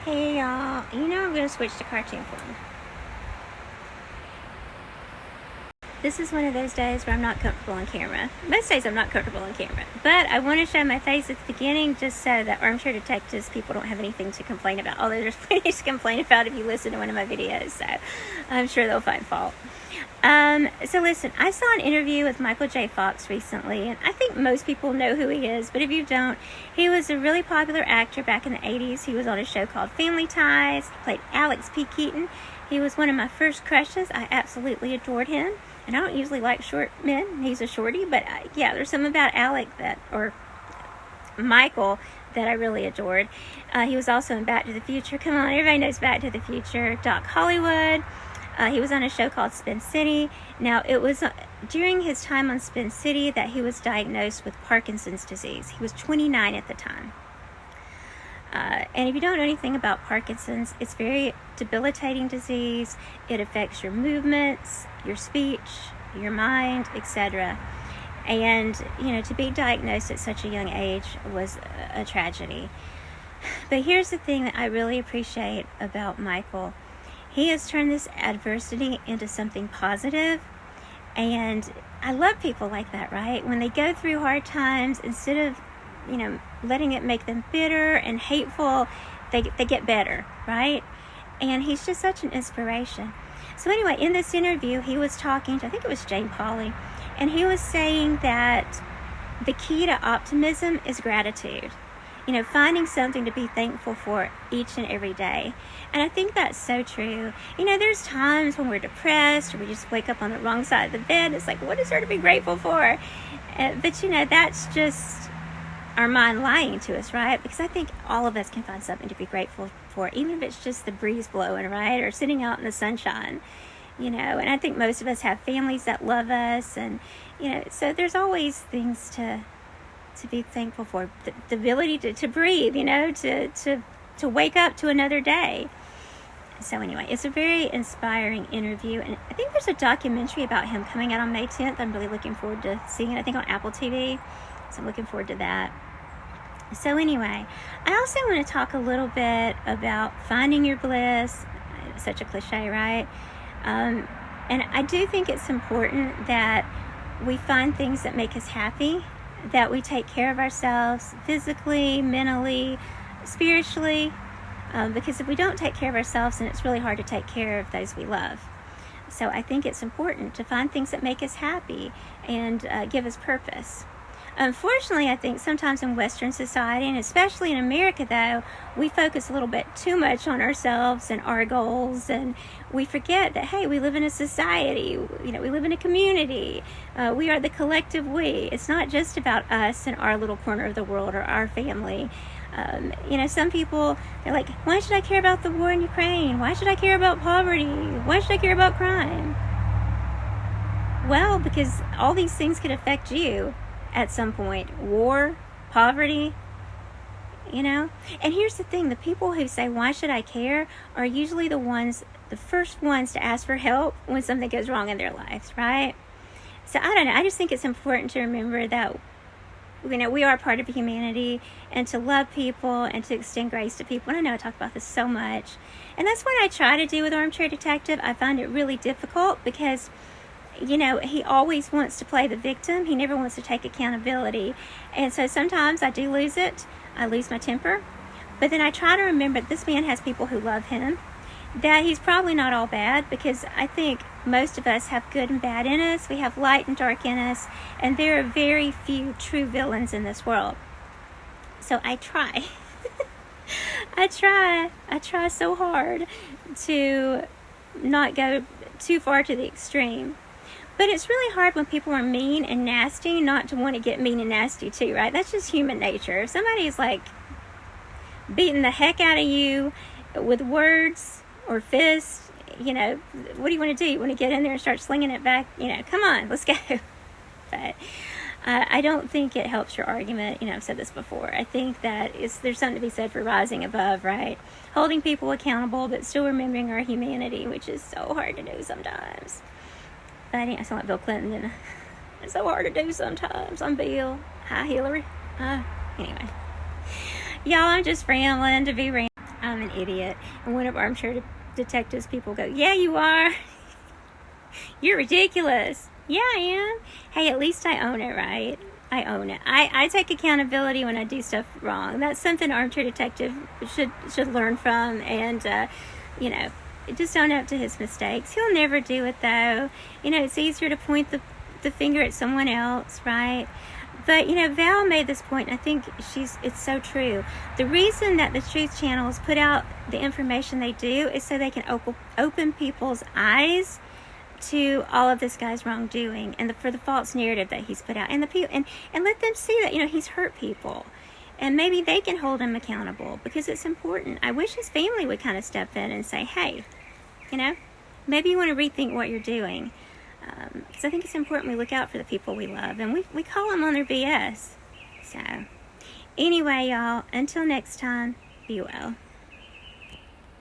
Hey y'all, I'm going to switch to cartoon form. This is one of those days where I'm not comfortable on camera. Most days I'm not comfortable on camera. But I want to show my face at the beginning just so that armchair detectives people don't have anything to complain about. Although there's plenty to complain about if you listen to one of my videos. So I'm sure they'll find fault. So listen, I saw an interview with Michael J. Fox recently, and I think most people know who he is, but if you don't, he was a really popular actor back in the 80s. He was on a show called Family Ties. He played Alex P. Keaton. He was one of my first crushes. I absolutely adored him, and I don't usually like short men. He's a shorty, but yeah, there's something about Michael that I really adored. He was also in Back to the Future. Come on, everybody knows Back to the Future. Doc Hollywood. He was on a show called Spin City. Now, it was during his time on Spin City that he was diagnosed with Parkinson's disease. He was 29 at the time. And if you don't know anything about Parkinson's, it's a very debilitating disease. It affects your movements, your speech, your mind, etc. And, to be diagnosed at such a young age was a tragedy. But here's the thing that I really appreciate about Michael. He has turned this adversity into something positive, and I love people like that, right? When they go through hard times, instead of, letting it make them bitter and hateful, they get better, right? And he's just such an inspiration. So anyway, in this interview, he was talking to, I think it was Jane Pauley, and he was saying that the key to optimism is gratitude. Finding something to be thankful for each and every day. And I think that's so true. There's times when we're depressed or we just wake up on the wrong side of the bed. It's like, what is there to be grateful for? But that's just our mind lying to us, right? Because I think all of us can find something to be grateful for, even if it's just the breeze blowing, right? Or sitting out in the sunshine. And I think most of us have families that love us. And, so there's always things to be thankful for, the ability to breathe, to wake up to another day. So anyway, it's a very inspiring interview, and I think there's a documentary about him coming out on May 10th. I'm really looking forward to seeing it, I think on Apple TV, so I'm looking forward to that. So anyway, I also want to talk a little bit about finding your bliss. It's such a cliche, right? And I do think it's important that we find things that make us happy, that we take care of ourselves physically, mentally, spiritually, because if we don't take care of ourselves, then it's really hard to take care of those we love. So I think it's important to find things that make us happy and give us purpose. Unfortunately, I think sometimes in Western society, and especially in America, though, we focus a little bit too much on ourselves and our goals, and we forget that, hey, we live in a society, we live in a community. We are the collective we. It's not just about us and our little corner of the world or our family. Some people, they're like, why should I care about the war in Ukraine? Why should I care about poverty? Why should I care about crime? Well, because all these things could affect you at some point. War, poverty, And here's the thing, the people who say, why should I care, are usually the first ones to ask for help when something goes wrong in their lives, right? So I don't know, I just think it's important to remember that, we are part of humanity, and to love people and to extend grace to people. And I know I talk about this so much, and that's what I try to do with Armchair Detective. I find it really difficult because he always wants to play the victim. He never wants to take accountability. And so sometimes I do lose it. I lose my temper. But then I try to remember this man has people who love him, that he's probably not all bad, because I think most of us have good and bad in us. We have light and dark in us. And there are very few true villains in this world. So I try. I try so hard to not go too far to the extreme. But it's really hard when people are mean and nasty not to want to get mean and nasty too, right? That's just human nature. If somebody's like beating the heck out of you with words or fists, what do you want to do? You want to get in there and start slinging it back? Come on, let's go. But I don't think it helps your argument. I've said this before. I think that there's something to be said for rising above, right? Holding people accountable, but still remembering our humanity, which is so hard to do sometimes. But I sound like Bill Clinton, didn't I? It's so hard to do sometimes. I'm Bill. Hi, Hillary. Anyway. Y'all, I'm just rambling to be rambling. I'm an idiot. And one of armchair detectives people go, yeah, you are. You're ridiculous. Yeah, I am. Hey, at least I own it, right? I own it. I take accountability when I do stuff wrong. That's something armchair detective should learn from. And, you know, just own up to his mistakes. He'll never do it, though. You know, it's easier to point the finger at someone else, right? But, you know, Val made this point, and I think it's so true. The reason that the Truth Channels put out the information they do is so they can open people's eyes to all of this guy's wrongdoing and for the false narrative that he's put out, and and let them see that, you know, he's hurt people, and maybe they can hold him accountable, because it's important. I wish his family would kind of step in and say, hey, you know, maybe you want to rethink what you're doing, because I think it's important we look out for the people we love, and we call them on their BS. So anyway, y'all, until next time, be well.